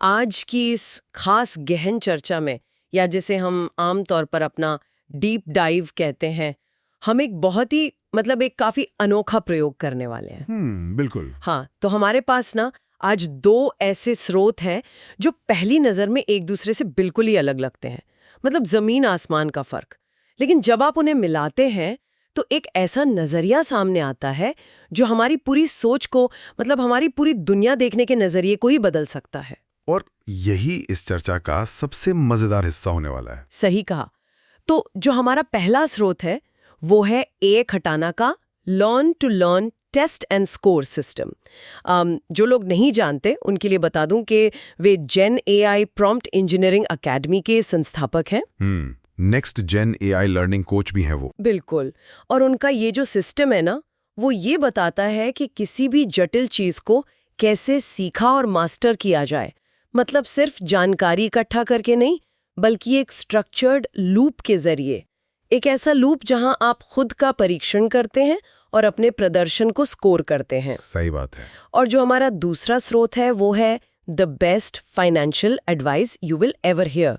आज की इस खास गहन चर्चा में, या जिसे हम आम तौर पर अपना डीप डाइव कहते हैं, हम एक बहुत ही एक काफी अनोखा प्रयोग करने वाले हैं। बिल्कुल। हाँ, तो हमारे पास ना आज दो ऐसे स्रोत हैं जो पहली नजर में एक दूसरे से बिल्कुल ही अलग लगते हैं, जमीन आसमान का फर्क। लेकिन जब आप उन्हें मिलाते हैं तो एक ऐसा नजरिया सामने आता है जो हमारी पूरी सोच को, हमारी पूरी दुनिया देखने के नजरिए को ही बदल सकता है। और यही इस चर्चा का सबसे मजेदार हिस्सा होने वाला है। सही कहा। तो जो हमारा पहला स्रोत है वो है ए खटाना का learn to learn test and score system. जो लोग नहीं जानते उनके लिए बता दूं कि वे gen AI prompt engineering academy के संस्थापक हैं। Next gen AI learning coach भी हैं वो। बिल्कुल। और उनका ये जो सिस्टम है ना, वो ये बताता है कि किसी भी जटिल चीज को कैसे सीखा और मास्टर किया जाए। सिर्फ जानकारी इकट्ठा करके नहीं, बल्कि एक स्ट्रक्चर्ड लूप के जरिए। एक ऐसा लूप जहां आप खुद का परीक्षण करते हैं और अपने प्रदर्शन को स्कोर करते हैं। सही बात है। और जो हमारा दूसरा स्रोत है वो है the best financial advice you will ever here.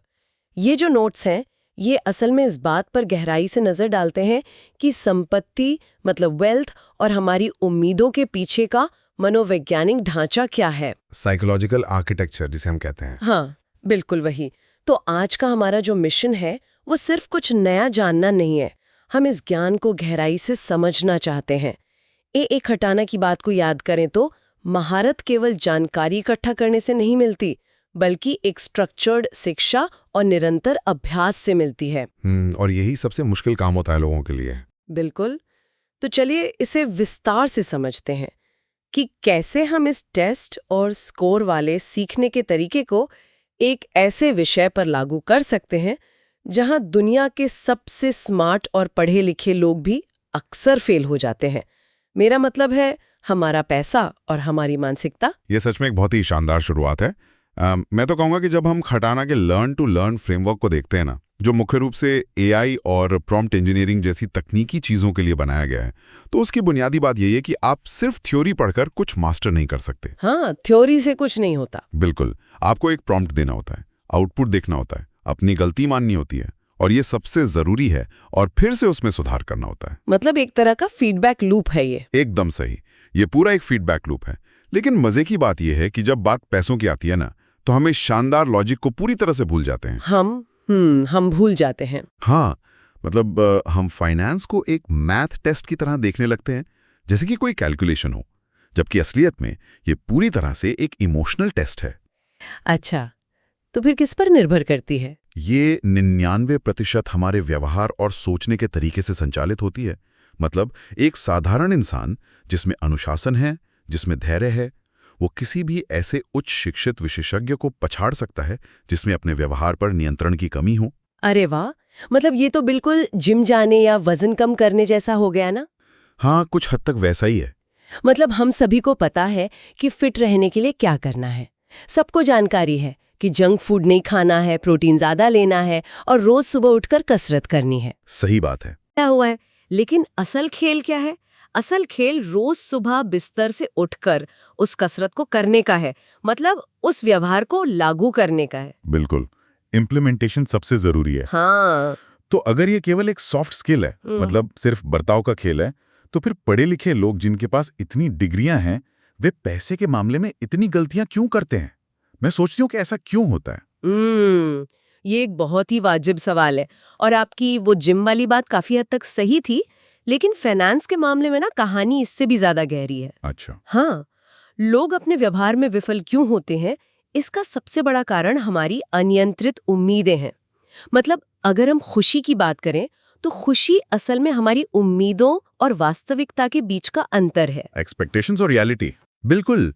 ये जो नोट्स हैं ये असल में इस बात पर गहराई से नजर डालते हैं कि संपत्ति वेल्थ और हमारी उम्मीदों के पीछे का मनोवैज्ञानिक ढांचा क्या है। साइकोलॉजिकल आर्किटेक्चर जिसे हम कहते हैं। हाँ, बिल्कुल वही। तो आज का हमारा जो मिशन है वो सिर्फ कुछ नया जानना नहीं है, हम इस ज्ञान को गहराई से समझना चाहते हैं। एक खटाना की बात को याद करें तो महारत केवल जानकारी इकट्ठा करने से नहीं मिलती, बल्कि एक स्ट्रक्चर्ड शिक्षा और निरंतर अभ्यास से मिलती है। और यही सबसे मुश्किल काम होता है लोगों के लिए। बिल्कुल। तो चलिए इसे विस्तार से समझते हैं कि कैसे हम इस टेस्ट और स्कोर वाले सीखने के तरीके को एक ऐसे विषय पर लागू कर सकते हैं जहां दुनिया के सबसे स्मार्ट और पढ़े लिखे लोग भी अक्सर फेल हो जाते हैं। मेरा मतलब है हमारा पैसा और हमारी मानसिकता। ये सच में एक बहुत ही शानदार शुरुआत है। मैं तो कहूँगा कि जब हम खटाना के लर्न टू लर्न फ्रेमवर्क को देखते हैं ना, जो मुख्य रूप से एआई और प्रॉम्प्ट इंजीनियरिंग जैसी तकनीकी चीज़ों के लिए बनाया गया है, तो उसकी बुनियादी बात यही है कि आप सिर्फ थ्योरी पढ़कर कुछ मास्टर नहीं कर सकते। हाँ, थ्योरी से कुछ नहीं होता। बिल्कुल। आपको एक प्रॉम्प्ट देना होता है, आउटपुट देखना होता है, अपनी गलती माननी होती है, और ये सबसे जरूरी है, और फिर से उसमें सुधार करना होता है। एक तरह का फीडबैक लूप है ये। एकदम सही। ये पूरा एक फीडबैक लूप है। लेकिन मजे की बात यह है कि जब बात पैसों की आती है ना, तो हम इस शानदार लॉजिक को पूरी तरह से भूल जाते हैं। हम भूल जाते हैं। हाँ, हम फाइनेंस को एक मैथ टेस्ट की तरह देखने लगते हैं, जैसे कि कोई कैलकुलेशन हो, जबकि असलियत में ये पूरी तरह से एक इमोशनल टेस्ट है। अच्छा, तो फिर किस पर निर्भर करती है? ये 99% हमारे व्यवहार और सोचने के तरीके से संचालित होती है। एक साधारण इंसान जिसमें अनुशासन है, जिसमें धैर्य है, वो किसी भी ऐसे उच्च शिक्षित विशेषज्ञ को पछाड़ सकता है जिसमें अपने व्यवहार पर नियंत्रण की कमी हो। अरे वाह, ये तो बिल्कुल जिम जाने या वजन कम करने जैसा हो गया ना। हाँ, कुछ हद तक वैसा ही है। हम सभी को पता है कि फिट रहने के लिए क्या करना है। सबको जानकारी है कि जंक फूड नहीं खाना है, प्रोटीन ज्यादा लेना है और रोज सुबह उठकर कसरत करनी है। सही बात है। क्या हुआ है, लेकिन असल खेल क्या है? असल खेल रोज सुबह बिस्तर से उठकर उस कसरत को करने का है, उस व्यवहार को लागू करने का है। बिल्कुल, इम्प्लीमेंटेशन सबसे जरूरी है। हाँ। तो अगर ये केवल एक सॉफ्ट स्किल है, सिर्फ बर्ताव का खेल है, तो फिर पढ़े लिखे लोग जिनके पास इतनी डिग्रियां हैं, वे पैसे के मामले में इतनी गलतियां क्यों करते हैं? मैं सोचती हूँ कि ऐसा क्यों होता है। ये एक बहुत ही वाजिब सवाल है, और आपकी वो जिम वाली बात काफी हद तक सही थी, लेकिन फाइनेंस के मामले में ना कहानी इससे भी ज्यादा गहरी है। अच्छा। हाँ, लोग अपने व्यवहार में विफल क्यों होते हैं, इसका सबसे बड़ा कारण हमारी अनियंत्रित उम्मीदें हैं। अगर हम खुशी की बात करें तो खुशी असल में हमारी उम्मीदों और वास्तविकता के बीच का अंतर है। एक्सपेक्टेशंस और रियलिटी। बिल्कुल,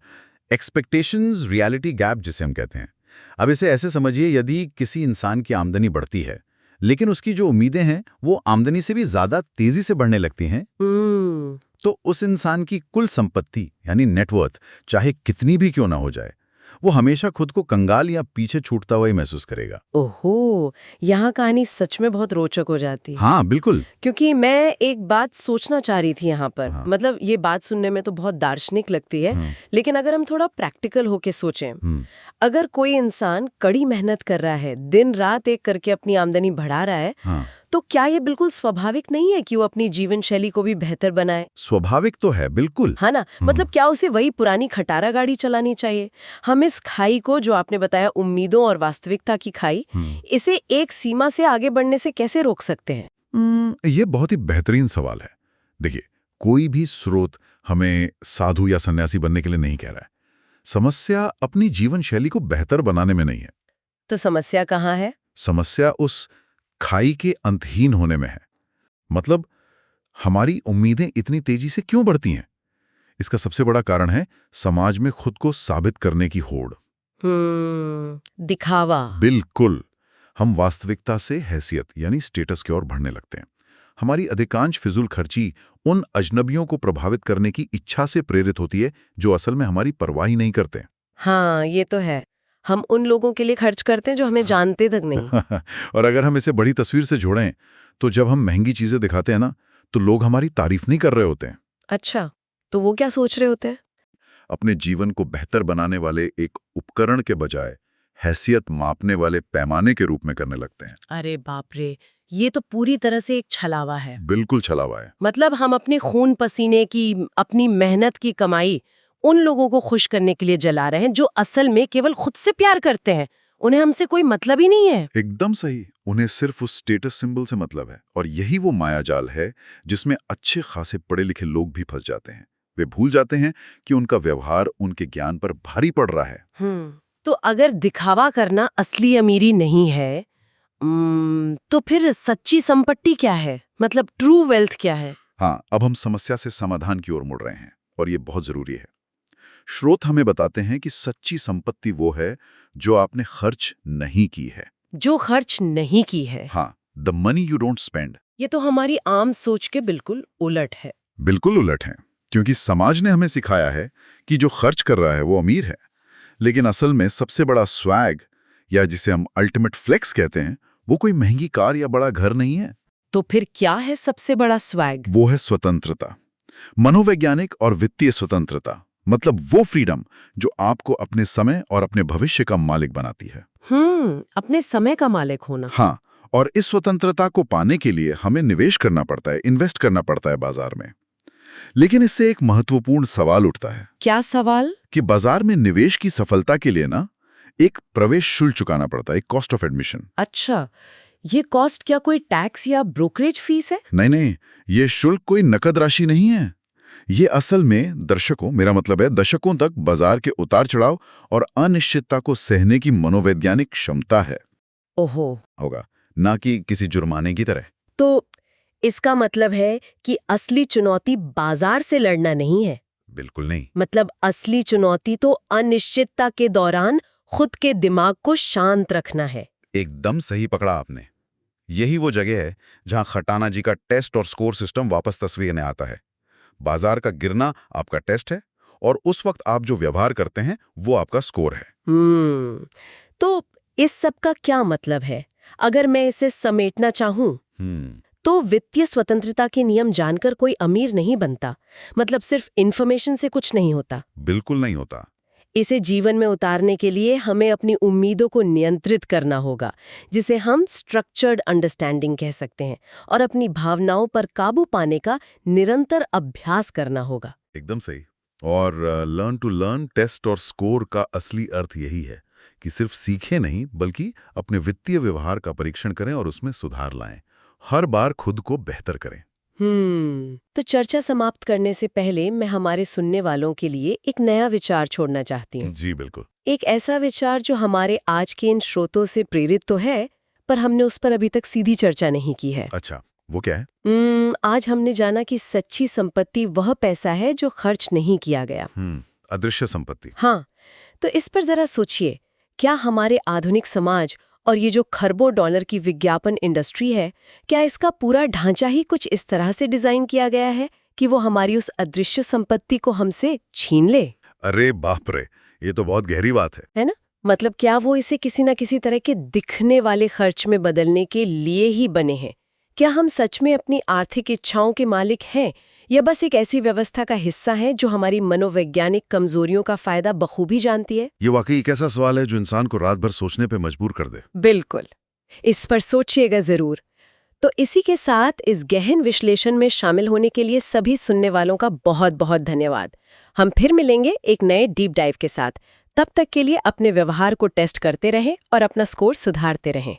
एक्सपेक्टेशंस रियलिटी गैप जिसे हम कहते हैं। अब इसे ऐसे समझिए, यदि किसी इंसान की आमदनी बढ़ती है लेकिन उसकी जो उम्मीदें हैं वो आमदनी से भी ज्यादा तेजी से बढ़ने लगती हैं, तो उस इंसान की कुल संपत्ति यानी नेटवर्थ चाहे कितनी भी क्यों ना हो जाए, वो हमेशा खुद को कंगाल या पीछे छूटता हुआ ही महसूस करेगा। ओहो, यहाँ कहानी सच में बहुत रोचक हो जाती है। हाँ बिल्कुल। क्योंकि मैं एक बात सोचना चाह रही थी यहाँ पर। हाँ। मतलब ये बात सुनने में तो बहुत दार्शनिक लगती है, लेकिन अगर हम थोड़ा प्रैक्टिकल होके सोचें, अगर कोई इंसान कड़ी मेहनत कर रहा है, दिन रात एक करके अपनी आमदनी बढ़ा रहा है, हाँ। तो क्या ये बिल्कुल स्वाभाविक नहीं है कि वो अपनी जीवन शैली को भी बेहतर बनाए? स्वाभाविक तो है, बिल्कुल। है ना? मतलब क्या उसे वही पुरानी खटारा गाड़ी चलानी चाहिए? हम इस खाई को, जो आपने बताया उम्मीदों और वास्तविकता की खाई, इसे एक सीमा से आगे बढ़ने से कैसे रोक सकते हैं? ये बहुत ही बेहतरीन सवाल है। देखिए, कोई भी स्रोत हमें साधु या सन्यासी बनने के लिए नहीं कह रहा है। समस्या अपनी जीवन शैली को बेहतर बनाने में नहीं है। तो समस्या कहाँ है? समस्या उस खाई के अंतहीन होने में है। मतलब हमारी उम्मीदें इतनी तेजी से क्यों बढ़ती हैं? इसका सबसे बड़ा कारण है समाज में खुद को साबित करने की होड़। दिखावा। बिल्कुल। हम वास्तविकता से हैसियत यानी स्टेटस की ओर बढ़ने लगते हैं। हमारी अधिकांश फिजूल खर्ची उन अजनबियों को प्रभावित करने की इच्छा से प्रेरित होती है जो असल में हमारी परवाह ही नहीं करते। हाँ, ये तो है। हम उन लोगों के लिए खर्च करते हैं जो हमें जानते तक नहीं। और अगर हम इसे बड़ी तस्वीर से जोड़ें, तो जब हम महंगी चीजें दिखाते हैं ना, तो लोग हमारी तारीफ नहीं कर रहे होते हैं। अच्छा, तो वो क्या सोच रहे होते हैं? अपने जीवन को बेहतर बनाने वाले एक उपकरण के बजाय हैसियत मापने वाले पैमाने के रूप में करने लगते हैं। अरे बाप रे, ये तो पूरी तरह से एक छलावा है। बिल्कुल छलावा है। मतलब हम अपने खून पसीने की, अपनी मेहनत की कमाई उन लोगों को खुश करने के लिए जला रहे हैं जो असल में केवल खुद से प्यार करते हैं। उन्हें हमसे कोई मतलब ही नहीं है। एकदम सही। उन्हें सिर्फ उस स्टेटस सिंबल से मतलब है। और यही वो मायाजाल है जिसमें अच्छे खासे पढ़े लिखे लोग भी फंस जाते हैं। वे भूल जाते हैं कि उनका व्यवहार उनके ज्ञान पर भारी पड़ रहा है। तो अगर दिखावा करना असली अमीरी नहीं है, तो फिर सच्ची संपत्ति क्या है? मतलब ट्रू वेल्थ क्या है? हाँ, अब हम समस्या से समाधान की ओर मुड़ रहे हैं और ये बहुत जरूरी है। स्रोत हमें बताते हैं कि सच्ची संपत्ति वो है जो आपने खर्च नहीं की है। जो खर्च नहीं की है। हाँ, the money you don't spend. ये तो हमारी आम सोच के बिल्कुल उलट है। बिल्कुल उलट है, क्योंकि समाज ने हमें सिखाया है कि जो खर्च कर रहा है वो अमीर है। लेकिन असल में सबसे बड़ा स्वैग, या जिसे हम अल्टीमेट फ्लेक्स कहते हैं, वो कोई महंगी कार या बड़ा घर नहीं है। तो फिर क्या है सबसे बड़ा स्वैग? वो है स्वतंत्रता। मनोवैज्ञानिक और वित्तीय स्वतंत्रता। मतलब वो फ्रीडम जो आपको अपने समय और अपने भविष्य का मालिक बनाती है। अपने समय का मालिक होना। हाँ, और इस स्वतंत्रता को पाने के लिए हमें निवेश करना पड़ता है, इन्वेस्ट करना पड़ता है बाजार में। लेकिन इससे एक महत्वपूर्ण सवाल उठता है। क्या सवाल? कि बाजार में निवेश की सफलता के लिए ना एक प्रवेश शुल्क चुकाना पड़ता है, एक कॉस्ट ऑफ एडमिशन। अच्छा, ये कॉस्ट क्या कोई टैक्स या ब्रोकरेज फीस है? नहीं, ये शुल्क कोई नकद राशि नहीं है। ये असल में दर्शकों, मेरा मतलब है दशकों तक बाजार के उतार चढ़ाव और अनिश्चितता को सहने की मनोवैज्ञानिक क्षमता है। ओहो। होगा, ना कि किसी जुर्माने की तरह। तो इसका मतलब है कि असली चुनौती बाजार से लड़ना नहीं है? बिल्कुल नहीं। मतलब असली चुनौती तो अनिश्चितता के दौरान खुद के दिमाग को शांत रखना है। एकदम सही पकड़ा आपने। यही वो जगह है जहां खटाना जी का टेस्ट और स्कोर सिस्टम वापस तस्वीर में आता है। बाजार का गिरना आपका टेस्ट है और उस वक्त आप जो व्यवहार करते हैं वो आपका स्कोर है। तो इस सब का क्या मतलब है? अगर मैं इसे समेटना चाहूं, तो वित्तीय स्वतंत्रता के नियम जानकर कोई अमीर नहीं बनता। मतलब सिर्फ इन्फॉर्मेशन से कुछ नहीं होता। बिल्कुल नहीं होता। इसे जीवन में उतारने के लिए हमें अपनी उम्मीदों को नियंत्रित करना होगा, जिसे हम स्ट्रक्चर्ड अंडरस्टैंडिंग कह सकते हैं, और अपनी भावनाओं पर काबू पाने का निरंतर अभ्यास करना होगा। एकदम सही। और लर्न टू लर्न, टेस्ट और स्कोर का असली अर्थ यही है कि सिर्फ सीखें नहीं, बल्कि अपने वित्तीय व्यवहार का परीक्षण करें और उसमें सुधार लाएं। हर बार खुद को बेहतर करें। तो चर्चा समाप्त करने से पहले मैं हमारे सुनने वालों के लिए एक नया विचार छोड़ना चाहती हूँ। जी बिल्कुल। एक ऐसा विचार जो हमारे आज के इन स्रोतों से प्रेरित तो है, पर हमने उस पर अभी तक सीधी चर्चा नहीं की है। अच्छा, वो क्या है? आज हमने जाना कि सच्ची संपत्ति वह पैसा है जो खर्च नहीं किया गया। अदृश्य संपत्ति। हाँ, तो इस पर जरा सोचिए, क्या हमारे आधुनिक समाज और ये जो खरबों डॉलर की विज्ञापन इंडस्ट्री है, क्या इसका पूरा ढांचा ही कुछ इस तरह से डिजाइन किया गया है कि वो हमारी उस अदृश्य संपत्ति को हमसे छीन ले? अरे बाप रे, ये तो बहुत गहरी बात है ना? मतलब क्या वो इसे किसी न किसी तरह के दिखने वाले खर्च में बदलने के लिए ही बने हैं? क्या हम सच में अपनी आर्थिक इच्छाओं के मालिक हैं या बस एक ऐसी व्यवस्था का हिस्सा है जो हमारी मनोवैज्ञानिक कमजोरियों का फायदा बखूबी जानती है? ये वाकई एक ऐसा सवाल है जो इंसान को रात भर सोचने पे मजबूर कर दे। बिल्कुल। इस पर सोचिएगा जरूर। तो इसी के साथ इस गहन विश्लेषण में शामिल होने के लिए सभी सुनने वालों का बहुत बहुत धन्यवाद। हम फिर मिलेंगे एक नए डीप डाइव के साथ। तब तक के लिए अपने व्यवहार को टेस्ट करते रहें और अपना स्कोर सुधारते रहें।